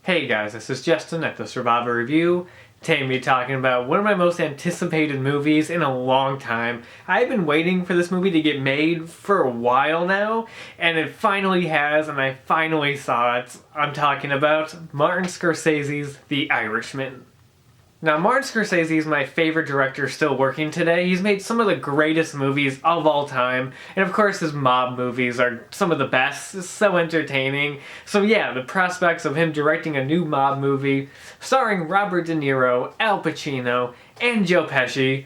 Hey guys, this is Justin at the Survivor Review. Today I'm going to be talking about one of my most anticipated movies in a long time. I've been waiting for this movie to get made for a while now, and it finally has, and I finally saw it. I'm talking about Martin Scorsese's The Irishman. Now, Martin Scorsese is my favorite director still working today. He's made some of the greatest movies of all time. And of course, his mob movies are some of the best. It's so entertaining. So yeah, the prospects of him directing a new mob movie starring Robert De Niro, Al Pacino, and Joe Pesci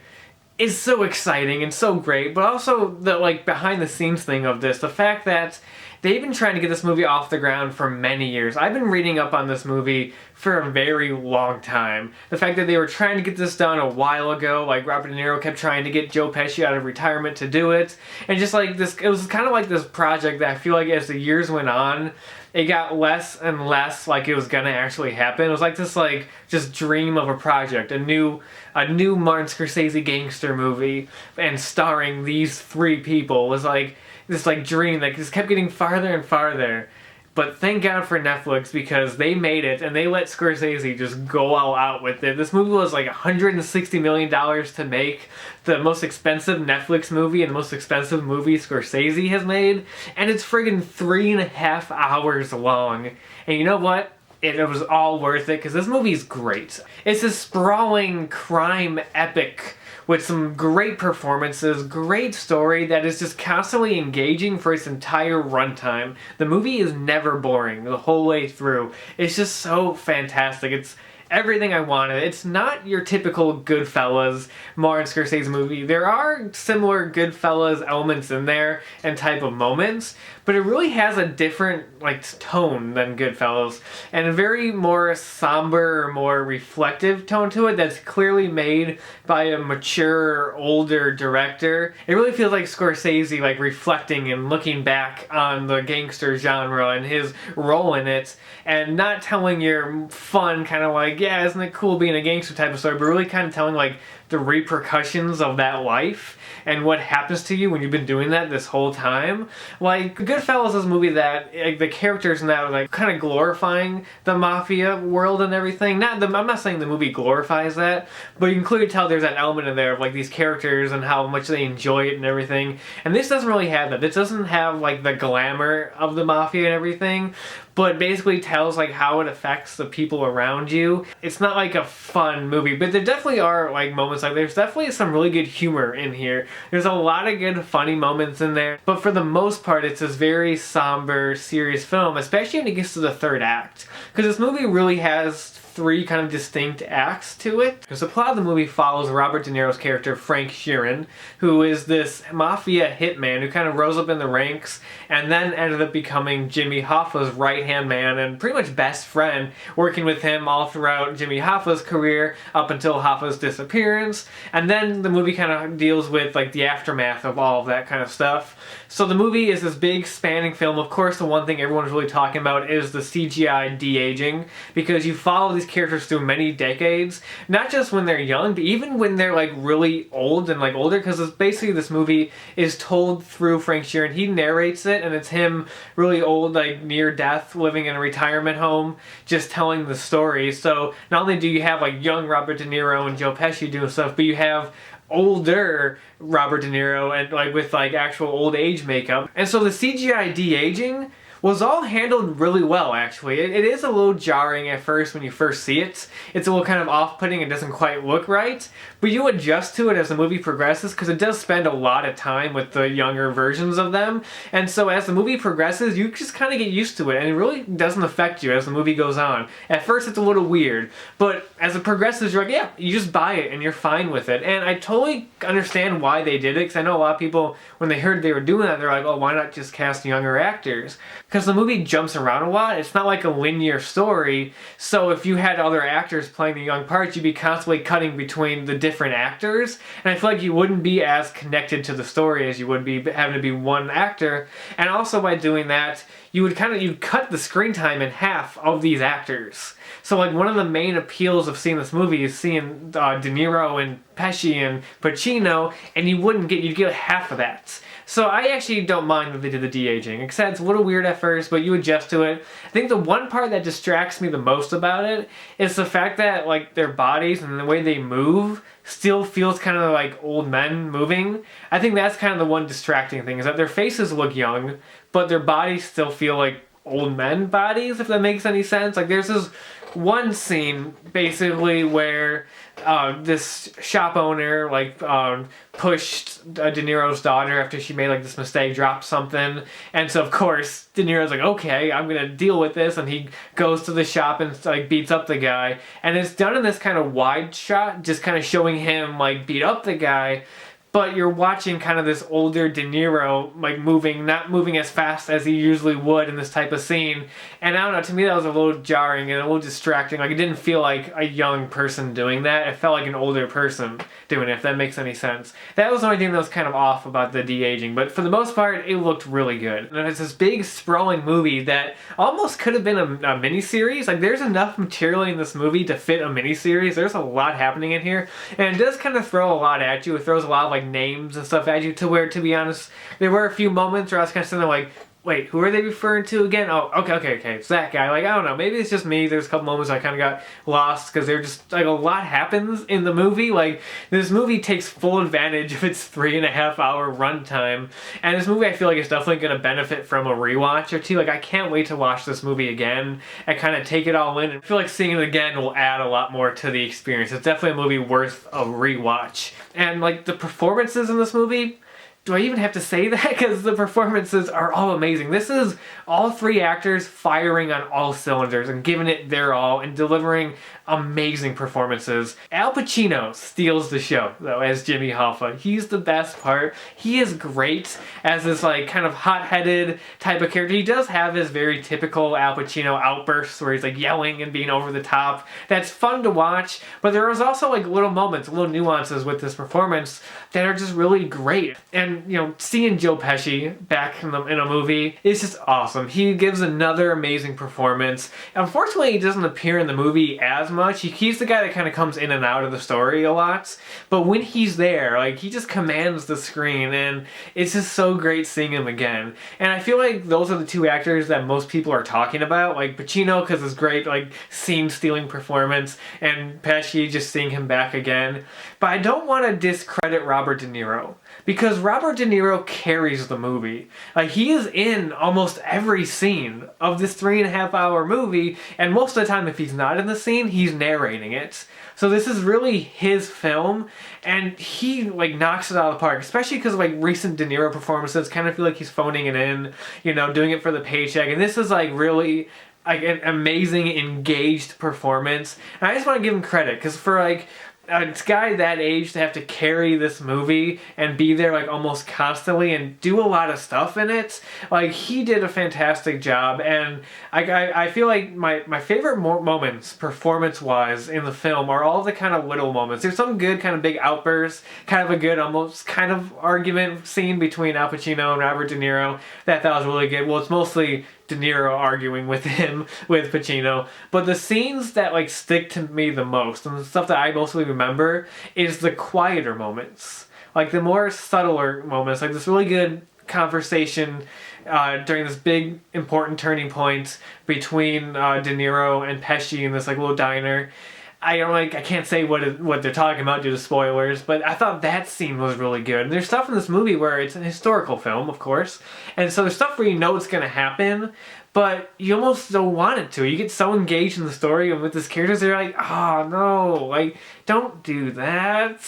is so exciting and so great. But also the behind the scenes thing of this, the fact that they've been trying to get this movie off the ground for many years. I've been reading up on this movie for a very long time. The fact that they were trying to get this done a while ago, like Robert De Niro kept trying to get Joe Pesci out of retirement to do it, and just like this, it was kind of like this project that I feel like as the years went on, it got less and less like it was gonna actually happen. It was like this just dream of a project, a new Martin Scorsese gangster movie, and starring these three people. It was like this dream that just kept getting farther and farther. But thank God for Netflix, because they made it and they let Scorsese just go all out with it. This movie was like $160 million to make, the most expensive Netflix movie and the most expensive movie Scorsese has made. And it's friggin' 3.5 hours long. And you know what? It was all worth it, because this movie's great. It's a sprawling crime epic with some great performances, great story that is just constantly engaging for its entire runtime. The movie is never boring the whole way through. It's just so fantastic. It's everything I wanted. It's not your typical Goodfellas Martin Scorsese movie. There are similar Goodfellas elements in there and type of moments, but it really has a different tone than Goodfellas, and a very more somber, more reflective tone to it that's clearly made by a mature, older director. It really feels like Scorsese reflecting and looking back on the gangster genre and his role in it, and not telling your fun kind of yeah, isn't it cool being a gangster type of story, but really kind of telling the repercussions of that life and what happens to you when you've been doing that this whole time. Goodfellas is a movie that the characters in that are kind of glorifying the mafia world and everything. I'm not saying the movie glorifies that, but you can clearly tell there's that element in there of these characters and how much they enjoy it and everything. And this doesn't really have that. This doesn't have the glamour of the mafia and everything, but it basically tells how it affects the people around you. It's not a fun movie, but there definitely are moments there's definitely some really good humor in here. There's a lot of good funny moments in there, but for the most part it's this very somber, serious film, especially when it gets to the third act, because this movie really has three kind of distinct acts to it. Because the plot of the movie follows Robert De Niro's character Frank Sheeran, who is this mafia hitman who kind of rose up in the ranks and then ended up becoming Jimmy Hoffa's right-hand man and pretty much best friend, working with him all throughout Jimmy Hoffa's career up until Hoffa's disappearance. And then the movie kind of deals with the aftermath of all of that kind of stuff. So the movie is this big spanning film. Of course, the one thing everyone's really talking about is the CGI de-aging, because you follow these characters through many decades, not just when they're young, but even when they're really old and older, because basically this movie is told through Frank Sheeran. He narrates it, and it's him really old, near death, living in a retirement home, just telling the story. So not only do you have young Robert De Niro and Joe Pesci doing stuff, but you have older Robert De Niro and with actual old age makeup. And so the CGI de-aging was all handled really well, actually. It is a little jarring at first when you first see it. It's a little kind of off-putting. It doesn't quite look right. But you adjust to it as the movie progresses, because it does spend a lot of time with the younger versions of them. And so as the movie progresses, you just kind of get used to it, and it really doesn't affect you as the movie goes on. At first, it's a little weird, but as it progresses, you're yeah, you just buy it, and you're fine with it. And I totally understand why they did it, because I know a lot of people, when they heard they were doing that, they're oh, why not just cast younger actors? Because the movie jumps around a lot. It's not a linear story, so if you had other actors playing the young parts, you'd be constantly cutting between the different actors, and I feel you wouldn't be as connected to the story as you would be having to be one actor. And also by doing that, you'd cut the screen time in half of these actors. So one of the main appeals of seeing this movie is seeing De Niro and Pesci and Pacino, and you'd get half of that. So I actually don't mind that they did the de-aging, except it's a little weird at first, but you adjust to it. I think the one part that distracts me the most about it is the fact that like their bodies and the way they move still feels kind of like old men moving. I think that's kind of the one distracting thing, is that their faces look young, but their bodies still feel like old men bodies, if that makes any sense. Like there's this one scene basically where this shop owner like pushed De Niro's daughter after she made like this mistake, dropped something, and so of course De Niro's like, okay, I'm gonna deal with this, and he goes to the shop and like beats up the guy, and it's done in this kind of wide shot, just kind of showing him like beat up the guy. But you're watching kind of this older De Niro, like not moving as fast as he usually would in this type of scene. And I don't know, to me that was a little jarring and a little distracting. Like it didn't feel like a young person doing that. It felt like an older person doing it, if that makes any sense. That was the only thing that was kind of off about the de-aging. But for the most part, it looked really good. And it's this big, sprawling movie that almost could have been a miniseries. Like there's enough material in this movie to fit a miniseries. There's a lot happening in here. And it does kind of throw a lot at you. It throws a lot of like names and stuff at you, to where, to be honest, there were a few moments where I was kind of sitting there like, wait, who are they referring to again? Oh, okay, it's that guy. Like, I don't know, maybe it's just me. There's a couple moments I kind of got lost because they're just, like, a lot happens in the movie. Like, this movie takes full advantage of its 3.5 hour runtime, and this movie I feel like is definitely going to benefit from a rewatch or two. Like, I can't wait to watch this movie again and kind of take it all in, and I feel like seeing it again will add a lot more to the experience. It's definitely a movie worth a rewatch. And, like, the performances in this movie, do I even have to say that? Because the performances are all amazing. This is all three actors firing on all cylinders and giving it their all and delivering amazing performances. Al Pacino steals the show, though, as Jimmy Hoffa. He's the best part. He is great as this, like, kind of hot-headed type of character. He does have his very typical Al Pacino outbursts where he's, like, yelling and being over the top. That's fun to watch, but there was also, like, little moments, little nuances with this performance that are just really great. And, you know, seeing Joe Pesci back in a movie is just awesome. He gives another amazing performance. Unfortunately, he doesn't appear in the movie as much. He's the guy that kind of comes in and out of the story a lot. But when he's there, like, he just commands the screen, and it's just so great seeing him again. And I feel like those are the two actors that most people are talking about. Like, Pacino, because it's great, like, scene-stealing performance, and Pesci, just seeing him back again. But I don't want to discredit Robert De Niro, because Robert De Niro carries the movie. Like, he is in almost every scene of this 3.5 hour movie, and most of the time if he's not in the scene, he's narrating it. So this is really his film, and he, like, knocks it out of the park, especially because, like, recent De Niro performances kind of feel like he's phoning it in, you know, doing it for the paycheck, and this is, like, really, like, an amazing, engaged performance. And I just want to give him credit, because for, like, a guy that age to have to carry this movie and be there like almost constantly and do a lot of stuff in it, like, he did a fantastic job. And I feel like my favorite moments performance wise in the film are all the kind of little moments. There's some good kind of big outbursts, kind of a good almost kind of argument scene between Al Pacino and Robert De Niro that I thought was really good. Well, it's mostly De Niro arguing with him, with Pacino. But the scenes that, like, stick to me the most, and the stuff that I mostly remember, is the quieter moments. Like, the more subtler moments, like this really good conversation during this big, important turning point between De Niro and Pesci in this, like, little diner. I can't say what they're talking about due to spoilers, but I thought that scene was really good. And there's stuff in this movie where it's an historical film, of course, and so there's stuff where you know it's gonna happen, but you almost don't want it to. You get so engaged in the story and with these characters, they're like, oh no, like, don't do that.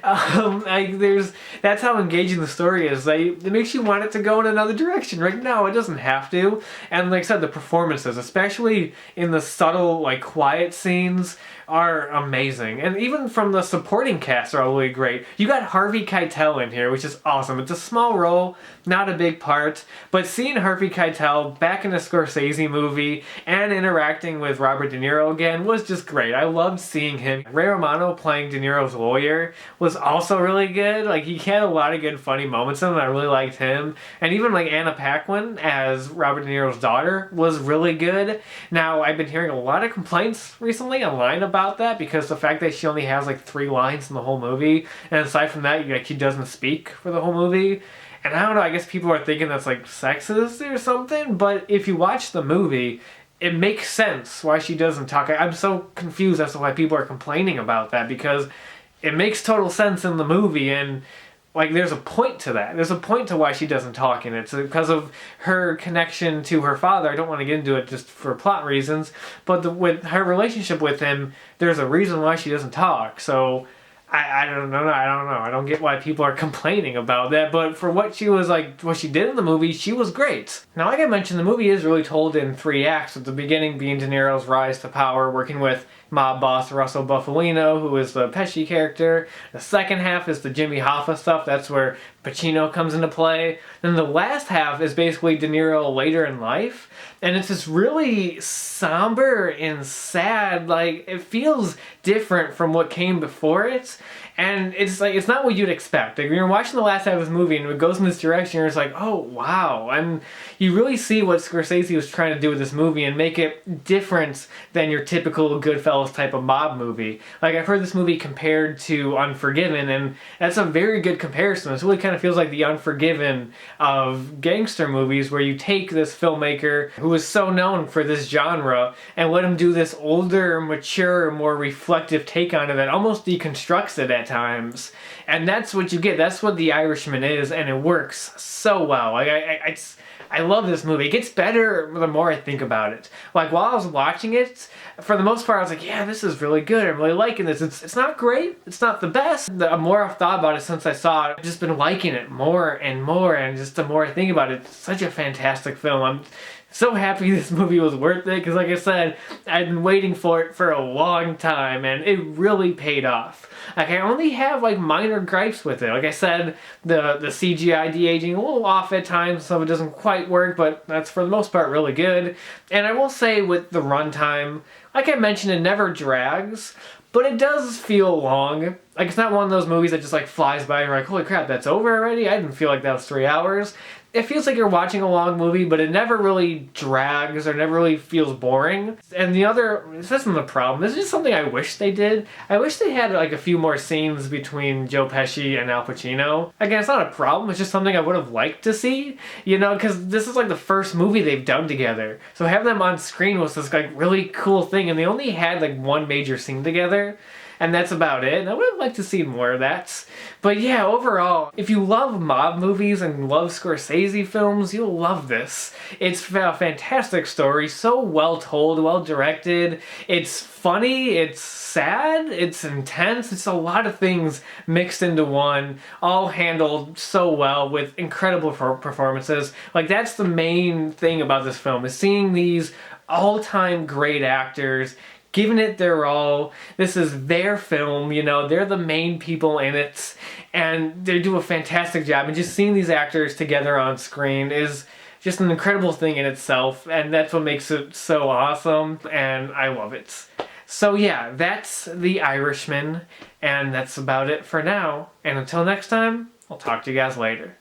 That's how engaging the story is. Like, it makes you want it to go in another direction. Right? No, it doesn't have to. And like I said, the performances, especially in the subtle, like, quiet scenes, are amazing. And even from the supporting cast are really great. You got Harvey Keitel in here, which is awesome. It's a small role, not a big part, but seeing Harvey Keitel back in a Scorsese movie and interacting with Robert De Niro again was just great. I loved seeing him. Ray Romano playing De Niro's lawyer was also really good. Like, he had a lot of good funny moments in him, and I really liked him. And even, like, Anna Paquin as Robert De Niro's daughter was really good. Now, I've been hearing a lot of complaints recently online about that, because the fact that she only has, like, 3 lines in the whole movie, and aside from that, like, she doesn't speak for the whole movie. And I don't know, I guess people are thinking that's like sexist or something, but if you watch the movie, it makes sense why she doesn't talk. I'm so confused as to why people are complaining about that, because it makes total sense in the movie, and like there's a point to that. There's a point to why she doesn't talk in it. It's because of her connection to her father. I don't want to get into it just for plot reasons, but with her relationship with him, there's a reason why she doesn't talk. So I don't know. I don't get why people are complaining about that. But for what she was like, what she did in the movie, she was great. Now, like I mentioned, the movie is really told in 3 acts. At the beginning being De Niro's rise to power, working with mob boss Russell Buffalino, who is the Pesci character. The second half is the Jimmy Hoffa stuff. That's where Pacino comes into play. Then the last half is basically De Niro later in life. And it's just really somber and sad. Like, it feels different from what came before it. And it's like, it's not what you'd expect. Like, when you're watching the last half of this movie and it goes in this direction, you're just like, oh, wow. And you really see what Scorsese was trying to do with this movie and make it different than your typical Goodfellas type of mob movie. Like, I've heard this movie compared to Unforgiven, and that's a very good comparison. It really kind of feels like the Unforgiven of gangster movies, where you take this filmmaker who is so known for this genre and let him do this older, mature, more reflective take on it that almost deconstructs it at times. And that's what you get. That's what The Irishman is, and it works so well. Like, I love this movie. It gets better the more I think about it. Like, while I was watching it, for the most part, I was like, yeah, this is really good. I'm really liking this. It's not great. It's not the best. The more I've thought about it since I saw it, I've just been liking it more and more. And just the more I think about it, it's such a fantastic film. I'm so happy this movie was worth it, because like I said, I've been waiting for it for a long time, and it really paid off. Like, I only have like minor gripes with it. Like I said, the CGI de-aging a little off at times, so it doesn't quite work, but that's for the most part really good. And I will say with the runtime, like I mentioned, it never drags, but it does feel long. Like, it's not one of those movies that just like flies by and you're like, holy crap, that's over already? I didn't feel like that was 3 hours. It feels like you're watching a long movie, but it never really drags or never really feels boring. And this isn't the problem. This is just something I wish they did. I wish they had like a few more scenes between Joe Pesci and Al Pacino. Again, it's not a problem. It's just something I would have liked to see, you know, because this is like the first movie they've done together. So having them on screen was this like really cool thing, and they only had like one major scene together. And that's about it. And I would have liked to see more of that. But yeah, overall, if you love mob movies and love Scorsese films, you'll love this. It's a fantastic story, so well told, well directed. It's funny, it's sad, it's intense. It's a lot of things mixed into one, all handled so well with incredible performances. Like, that's the main thing about this film, is seeing these all-time great actors giving it their all. This is their film, you know, they're the main people in it, and they do a fantastic job. And just seeing these actors together on screen is just an incredible thing in itself, and that's what makes it so awesome, and I love it. So yeah, that's The Irishman, and that's about it for now. And until next time, I'll talk to you guys later.